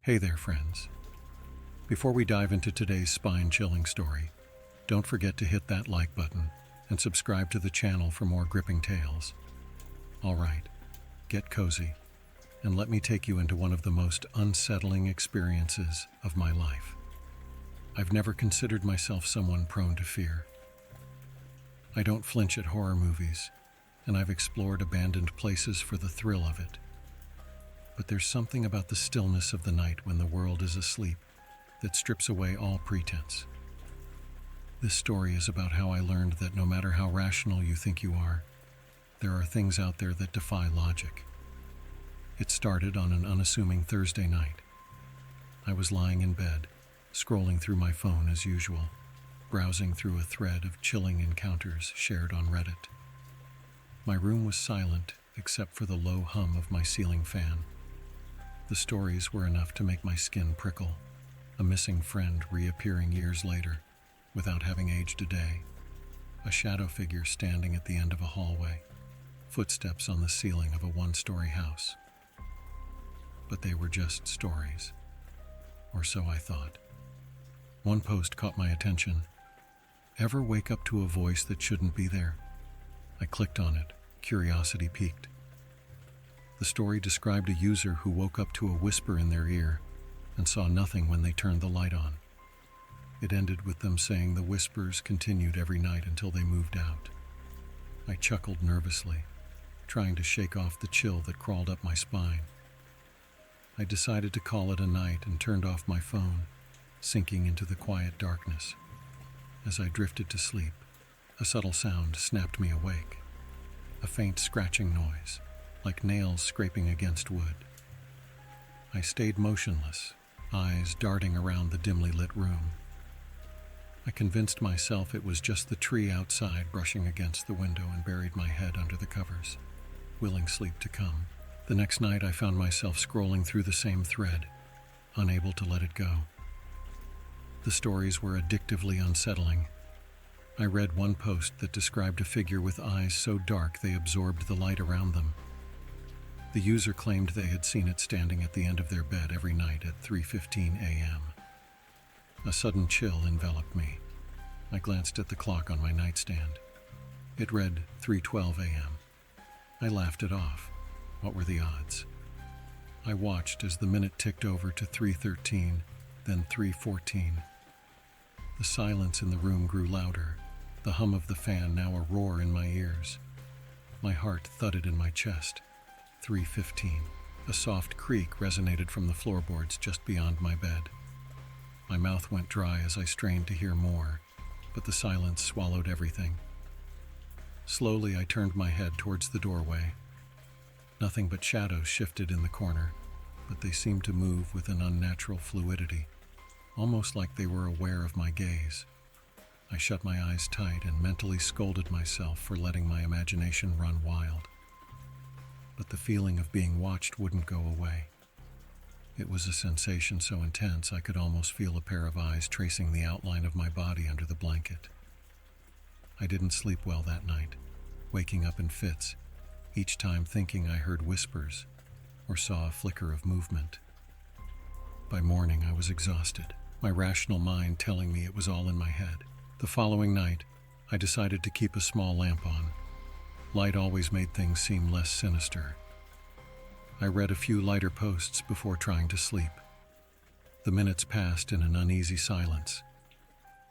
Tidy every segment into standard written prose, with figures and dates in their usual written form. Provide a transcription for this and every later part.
Hey there, friends. Before we dive into today's spine-chilling story, don't forget to hit that like button and subscribe to the channel for more gripping tales. All right, get cozy, and let me take you into one of the most unsettling experiences of my life. I've never considered myself someone prone to fear. I don't flinch at horror movies, and I've explored abandoned places for the thrill of it. But there's something about the stillness of the night when the world is asleep that strips away all pretense. This story is about how I learned that no matter how rational you think you are, there are things out there that defy logic. It started on an unassuming Thursday night. I was lying in bed, scrolling through my phone as usual, browsing through a thread of chilling encounters shared on Reddit. My room was silent except for the low hum of my ceiling fan. The stories were enough to make my skin prickle. A missing friend reappearing years later, without having aged a day. A shadow figure standing at the end of a hallway. Footsteps on the ceiling of a one-story house. But they were just stories. Or so I thought. One post caught my attention. Ever wake up to a voice that shouldn't be there? I clicked on it, curiosity piqued. The story described a user who woke up to a whisper in their ear and saw nothing when they turned the light on. It ended with them saying the whispers continued every night until they moved out. I chuckled nervously, trying to shake off the chill that crawled up my spine. I decided to call it a night and turned off my phone, sinking into the quiet darkness. As I drifted to sleep, a subtle sound snapped me awake. A faint scratching noise, like nails scraping against wood. I stayed motionless, eyes darting around the dimly lit room. I convinced myself it was just the tree outside brushing against the window and buried my head under the covers, willing sleep to come. The next night I found myself scrolling through the same thread, unable to let it go. The stories were addictively unsettling. I read one post that described a figure with eyes so dark they absorbed the light around them. The user claimed they had seen it standing at the end of their bed every night at 3:15 a.m. A sudden chill enveloped me. I glanced at the clock on my nightstand. It read 3:12 a.m. I laughed it off. What were the odds? I watched as the minute ticked over to 3:13, then 3:14. The silence in the room grew louder, the hum of the fan now a roar in my ears. My heart thudded in my chest. 3:15. A soft creak resonated from the floorboards just beyond my bed. My mouth went dry as I strained to hear more, but the silence swallowed everything. Slowly I turned my head towards the doorway. Nothing but shadows shifted in the corner, but they seemed to move with an unnatural fluidity, almost like they were aware of my gaze. I shut my eyes tight and mentally scolded myself for letting my imagination run wild. But the feeling of being watched wouldn't go away. It was a sensation so intense I could almost feel a pair of eyes tracing the outline of my body under the blanket. I didn't sleep well that night, waking up in fits, each time thinking I heard whispers or saw a flicker of movement. By morning I was exhausted, my rational mind telling me it was all in my head. The following night, I decided to keep a small lamp on. Light always made things seem less sinister. I read a few lighter posts before trying to sleep. The minutes passed in an uneasy silence.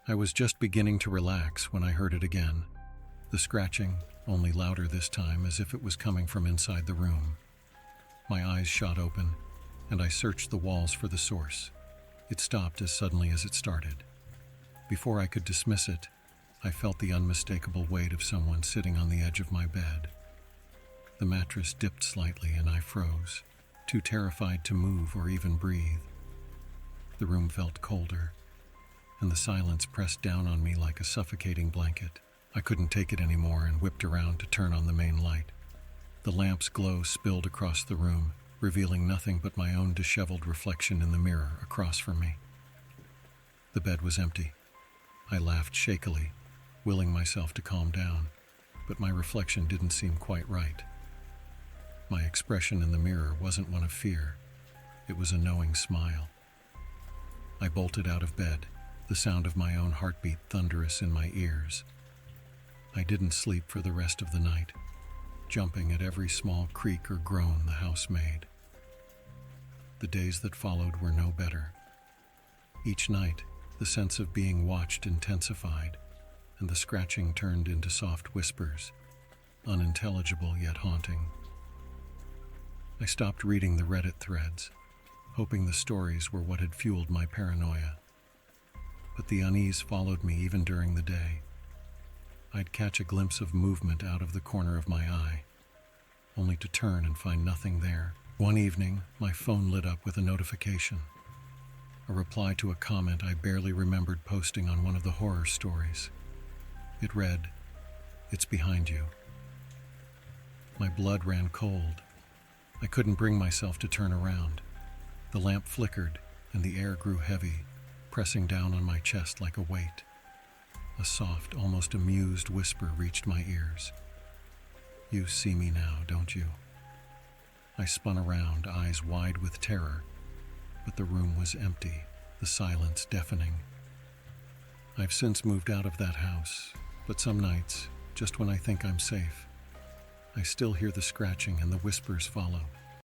I was just beginning to relax when I heard it again. The scratching, only louder this time, as if it was coming from inside the room. My eyes shot open, and I searched the walls for the source. It stopped as suddenly as it started. Before I could dismiss it, I felt the unmistakable weight of someone sitting on the edge of my bed. The mattress dipped slightly and I froze, too terrified to move or even breathe. The room felt colder, and the silence pressed down on me like a suffocating blanket. I couldn't take it anymore and whipped around to turn on the main light. The lamp's glow spilled across the room, revealing nothing but my own disheveled reflection in the mirror across from me. The bed was empty. I laughed shakily, willing myself to calm down, but my reflection didn't seem quite right. My expression in the mirror wasn't one of fear. It was a knowing smile. I bolted out of bed, the sound of my own heartbeat thunderous in my ears. I didn't sleep for the rest of the night, jumping at every small creak or groan the house made. The days that followed were no better. Each night, the sense of being watched intensified, and the scratching turned into soft whispers, unintelligible yet haunting. I stopped reading the Reddit threads, hoping the stories were what had fueled my paranoia. But the unease followed me even during the day. I'd catch a glimpse of movement out of the corner of my eye, only to turn and find nothing there. One evening, my phone lit up with a notification, a reply to a comment I barely remembered posting on one of the horror stories. It read, "It's behind you." My blood ran cold. I couldn't bring myself to turn around. The lamp flickered, and the air grew heavy, pressing down on my chest like a weight. A soft, almost amused whisper reached my ears. "You see me now, don't you?" I spun around, eyes wide with terror, but the room was empty, the silence deafening. I've since moved out of that house, but some nights, just when I think I'm safe, I still hear the scratching and the whispers follow.